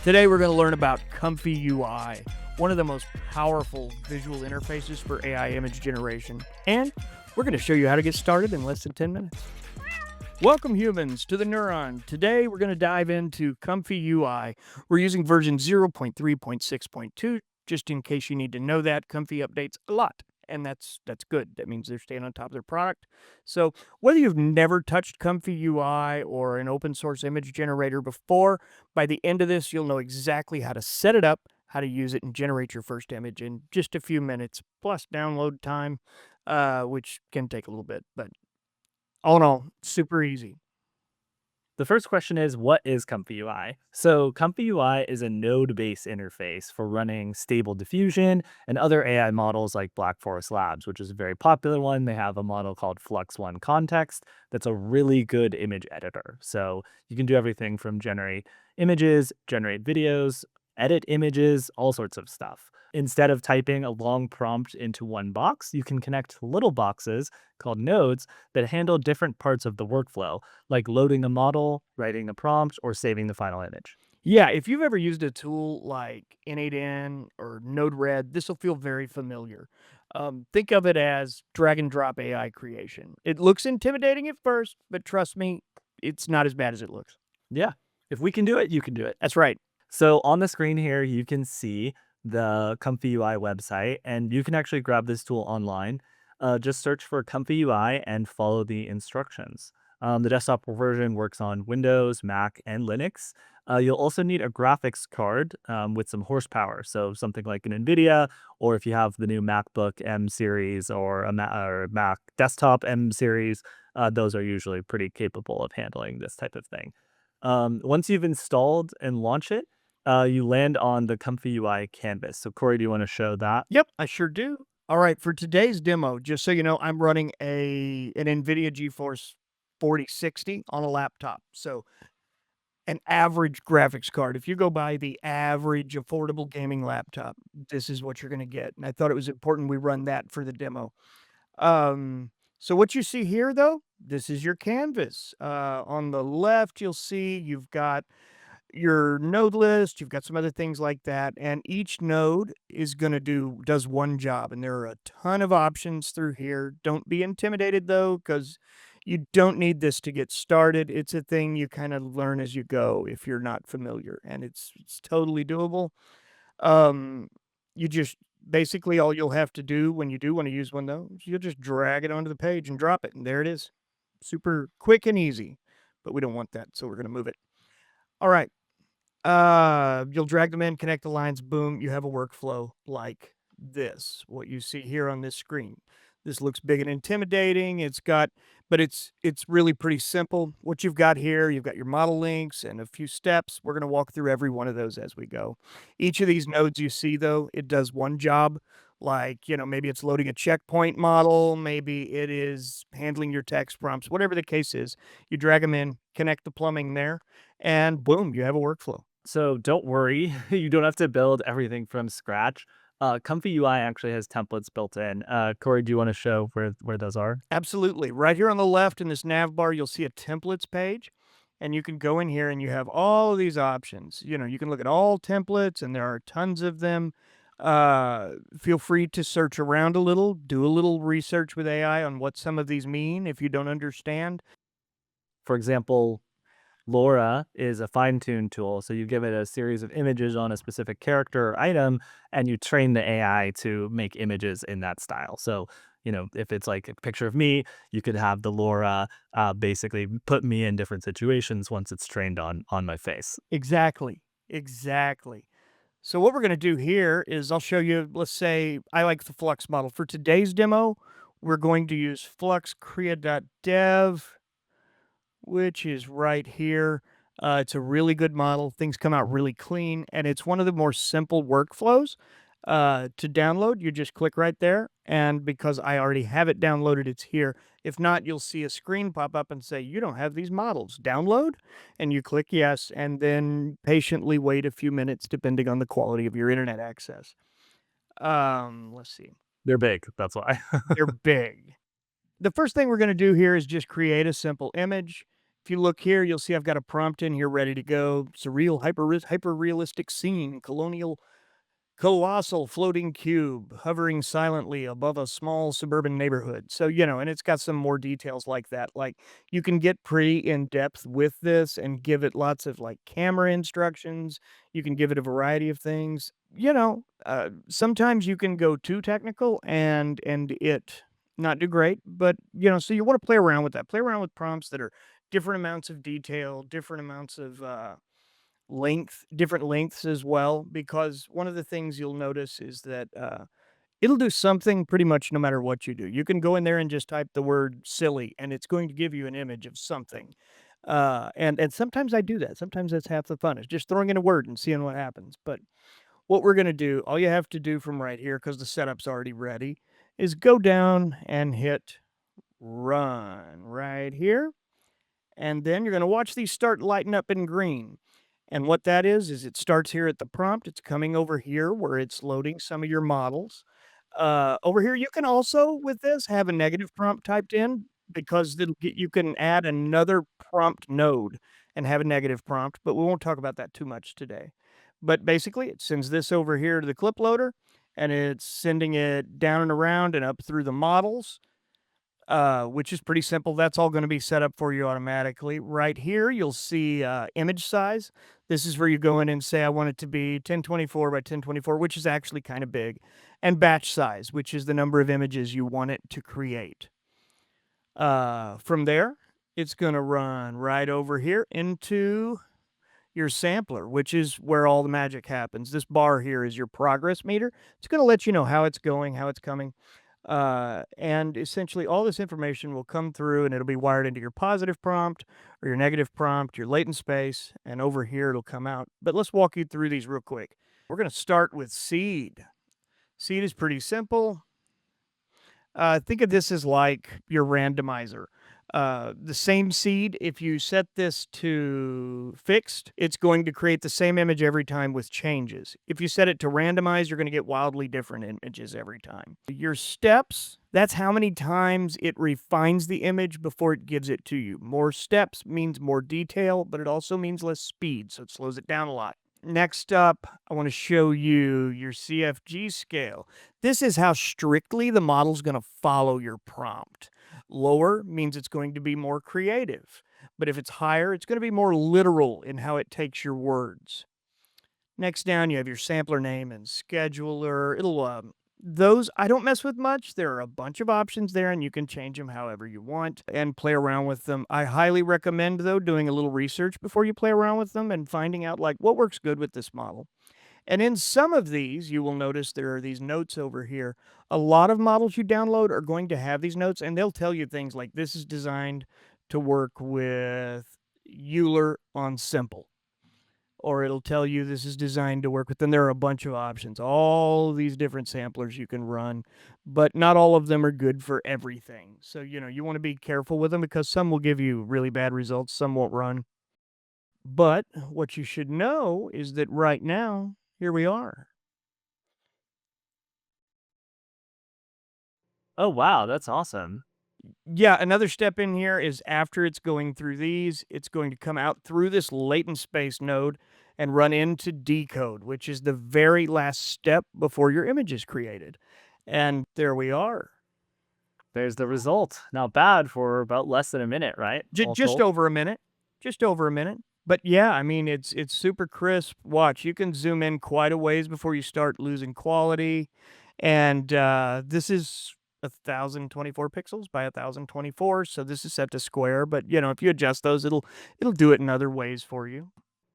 Today we're going to learn about ComfyUI, one of the most powerful visual interfaces for AI image generation. And we're going to show you how to get started in less than 10 minutes. Welcome humans to the Neuron. Today we're going to dive into ComfyUI. We're using version 0.3.6.2. Just in case you need to know that, Comfy updates a lot. And that's good. That means they're staying on top of their product. So whether you've never touched ComfyUI or an open source image generator before, by the end of this, you'll know exactly how to set it up, how to use it, and generate your first image in just a few minutes, plus download time, which can take a little bit. But all in all, super easy. The first question is, what is ComfyUI? So ComfyUI is a node-based interface for running Stable Diffusion and other AI models like Black Forest Labs, which is a very popular one. They have a model called Flux.1 Context that's a really good image editor. So you can do everything from generate images, generate videos, edit images, all sorts of stuff. Instead of typing a long prompt into one box, you can connect little boxes called nodes that handle different parts of the workflow, like loading a model, writing a prompt, or saving the final image. Yeah, if you've ever used a tool like N8N or Node-RED, this will feel very familiar. Think of it as drag and drop AI creation. It looks intimidating at first, but trust me, it's not as bad as it looks. Yeah, if we can do it, you can do it. That's right. So on the screen here, you can see the ComfyUI website, and you can actually grab this tool online. Just search for ComfyUI and follow the instructions. The desktop version works on Windows, Mac, and Linux. You'll also need a graphics card with some horsepower, so something like an NVIDIA, or if you have the new MacBook M series or a Mac desktop M series, those are usually pretty capable of handling this type of thing. Once you've installed and launch it, you land on the ComfyUI canvas. So Corey, do you want to show that? Yep, I sure do. All right, for today's demo, just so you know, I'm running an NVIDIA GeForce 4060 on a laptop. So an average graphics card. If you go buy the average affordable gaming laptop, this is what you're going to get. And I thought it was important we run that for the demo. So what you see here, though, this is your canvas. On the left, you'll see you've got your node list, you've got some other things like that, and each node is going to does one job, and there are a ton of options through here. Don't be intimidated though, because you don't need this to get started. It's a thing you kind of learn as you go if you're not familiar, and it's totally doable. Um, you just basically all you'll have to do when you do want to use one though, is you'll just drag it onto the page and drop it, and there it is. Super quick and easy, but we don't want that, so we're going to move it. All right. You'll drag them in, connect the lines, boom, you have a workflow like this, what you see here on this screen. This looks big and intimidating. But it's really pretty simple. What you've got here, you've got your model links and a few steps. We're going to walk through every one of those as we go. Each of these nodes you see, though, it does one job. Like, maybe it's loading a checkpoint model, maybe it is handling your text prompts, whatever the case is. You drag them in, connect the plumbing there, and boom, you have a workflow. So don't worry, you don't have to build everything from scratch. ComfyUI actually has templates built in. Corey, do you want to show where those are? Absolutely. Right here on the left in this nav bar, you'll see a templates page, and you can go in here and you have all of these options. You can look at all templates, and there are tons of them. Feel free to search around a little, do a little research with AI on what some of these mean if you don't understand. For example, Laura is a fine-tune tool. So you give it a series of images on a specific character or item, and you train the AI to make images in that style. So, if it's like a picture of me, you could have the Laura basically put me in different situations once it's trained on my face. Exactly. Exactly. So what we're going to do here is I'll show you, let's say I like the Flux model. For today's demo, we're going to use Flux Crea.dev, which is right here. It's a really good model. Things come out really clean, and it's one of the more simple workflows to download. You just click right there, and because I already have it downloaded, it's here. If not, you'll see a screen pop up and say, you don't have these models. Download, and you click yes, and then patiently wait a few minutes depending on the quality of your internet access. Let's see. They're big, that's why. They're big. The first thing we're going to do here is just create a simple image. If you look here, you'll see I've got a prompt in here ready to go. Surreal, hyper realistic scene, colossal floating cube hovering silently above a small suburban neighborhood. So, and it's got some more details like that. Like you can get pretty in depth with this and give it lots of like camera instructions. You can give it a variety of things. Sometimes you can go too technical and it not do great, but so you want to play around with that. Play around with prompts that are different amounts of detail, different amounts of different lengths as well, because one of the things you'll notice is that it'll do something pretty much no matter what you do. You can go in there and just type the word silly and it's going to give you an image of something. And sometimes I do that. Sometimes that's half the fun. Is just throwing in a word and seeing what happens. But what we're going to do, all you have to do from right here, because the setup's already ready, is go down and hit run right here. And then you're going to watch these start lighting up in green. And what that is it starts here at the prompt. It's coming over here where it's loading some of your models. Over here, you can also, with this, have a negative prompt typed in because you can add another prompt node and have a negative prompt, but we won't talk about that too much today. But basically, it sends this over here to the clip loader, and it's sending it down and around and up through the models, which is pretty simple. That's all going to be set up for you automatically. Right here, you'll see image size. This is where you go in and say, I want it to be 1024 by 1024, which is actually kind of big. And batch size, which is the number of images you want it to create. From there, it's going to run right over here into your sampler, which is where all the magic happens. This bar here is your progress meter. It's going to let you know how it's going, how it's coming. And essentially all this information will come through and it'll be wired into your positive prompt or your negative prompt, your latent space, and over here it'll come out. But let's walk you through these real quick. We're going to start with seed. Seed is pretty simple. Think of this as like your randomizer. The same seed, if you set this to fixed, it's going to create the same image every time with changes. If you set it to randomize, you're going to get wildly different images every time. Your steps, that's how many times it refines the image before it gives it to you. More steps means more detail, but it also means less speed, so it slows it down a lot. Next up, I want to show you your CFG scale. This is how strictly the model's going to follow your prompt. Lower means it's going to be more creative, but if it's higher, it's going to be more literal in how it takes your words. Next down, you have your sampler name and scheduler. Those I don't mess with much. There are a bunch of options there, and you can change them however you want and play around with them. I highly recommend, though, doing a little research before you play around with them and finding out like what works good with this model. And in some of these, you will notice there are these notes over here. A lot of models you download are going to have these notes, and they'll tell you things like this is designed to work with Euler on simple, or it'll tell you this is designed to work with. Then there are a bunch of options, all these different samplers you can run, but not all of them are good for everything. So, you want to be careful with them because some will give you really bad results, some won't run. But what you should know is that right now, here we are. Oh, wow, that's awesome. Yeah, another step in here is after it's going through these, it's going to come out through this latent space node and run into decode, which is the very last step before your image is created. And there we are. There's the result. Not bad for about less than a minute, right? All Just told. over a minute. Just over a minute. But yeah, I mean it's super crisp. Watch, you can zoom in quite a ways before you start losing quality. And this is 1024 pixels by 1024, so this is set to square, but if you adjust those, it'll do it in other ways for you.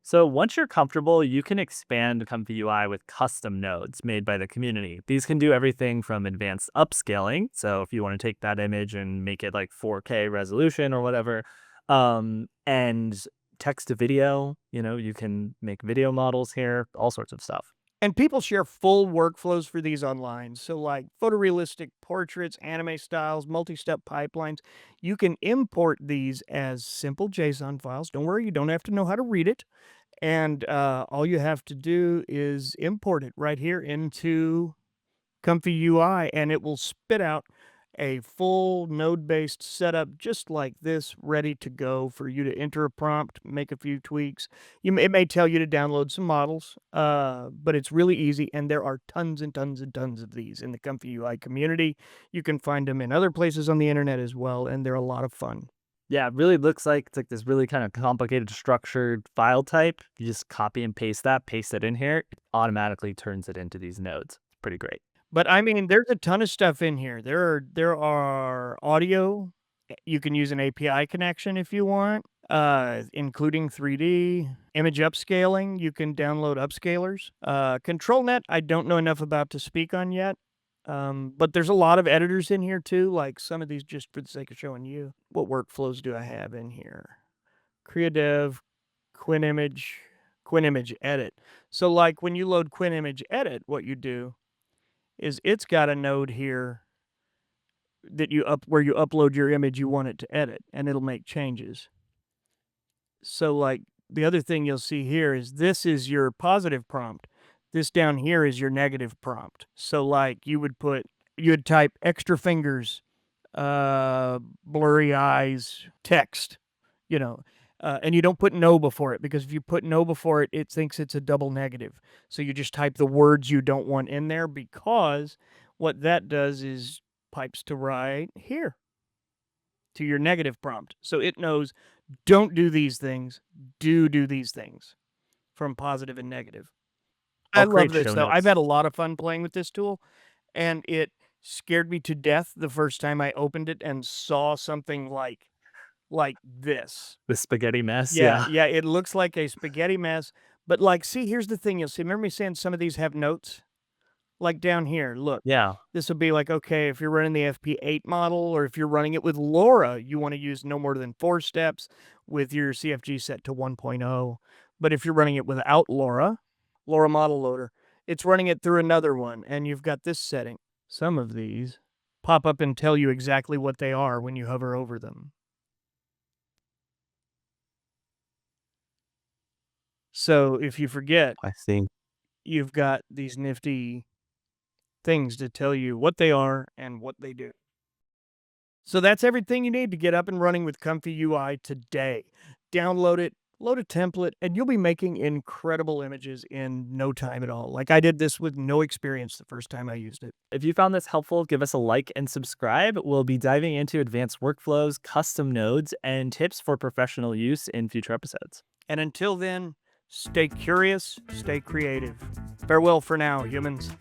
So once you're comfortable, you can expand ComfyUI with custom nodes made by the community. These can do everything from advanced upscaling. So if you want to take that image and make it like 4K resolution or whatever, and text to video, you can make video models here, all sorts of stuff. And people share full workflows for these online. So, like photorealistic portraits, anime styles, multi step pipelines, you can import these as simple JSON files. Don't worry, you don't have to know how to read it. And all you have to do is import it right here into ComfyUI, and it will spit out a full node-based setup just like this, ready to go for you to enter a prompt, make a few tweaks. It may tell you to download some models, but it's really easy, and there are tons and tons and tons of these in the ComfyUI community. You can find them in other places on the internet as well, and they're a lot of fun. Yeah, it really looks like it's like this really kind of complicated structured file type. You just copy and paste that, paste it in here, it automatically turns it into these nodes. It's pretty great. But I mean, there's a ton of stuff in here. There are audio. You can use an API connection if you want, including 3D image upscaling. You can download upscalers. ControlNet, I don't know enough about to speak on yet. But there's a lot of editors in here too, like some of these just for the sake of showing you. What workflows do I have in here? CreaDev, QuinImage, QuinImage Edit. So like when you load QuinImage Edit, what you do is it's got a node here that where you upload your image you want it to edit, and it'll make changes. So like the other thing you'll see here is this is your positive prompt. This down here is your negative prompt. So like you would type extra fingers, blurry eyes, text, you know, and you don't put no before it, because if you put no before it, it thinks it's a double negative. So you just type the words you don't want in there, because what that does is pipes to right here to your negative prompt. So it knows, don't do these things, do these things from positive and negative. I I'll love create this show though. I've notes. had a lot of fun playing with this tool, and it scared me to death the first time I opened it and saw something like this. The spaghetti mess, Yeah, yeah. yeah, it looks like a spaghetti mess, but, like, see, here's the thing, you'll see, remember me saying some of these have notes? Like, down here, look, Yeah. this will be like, okay, if you're running the FP8 model, or if you're running it with LoRa, you wanna use no more than 4 steps with your CFG set to 1.0, but if you're running it without LoRa Model Loader, it's running it through another one, and you've got this setting. Some of these pop up and tell you exactly what they are when you hover over them. So, if you forget, I see. you've got these nifty things to tell you what they are and what they do. So that's everything you need to get up and running with ComfyUI today. Download it, load a template, and you'll be making incredible images in no time at all. Like I did this with no experience the first time I used it. If you found this helpful, give us a like and subscribe. We'll be diving into advanced workflows, custom nodes, and tips for professional use in future episodes. And until then, stay curious, stay creative. Farewell for now, humans.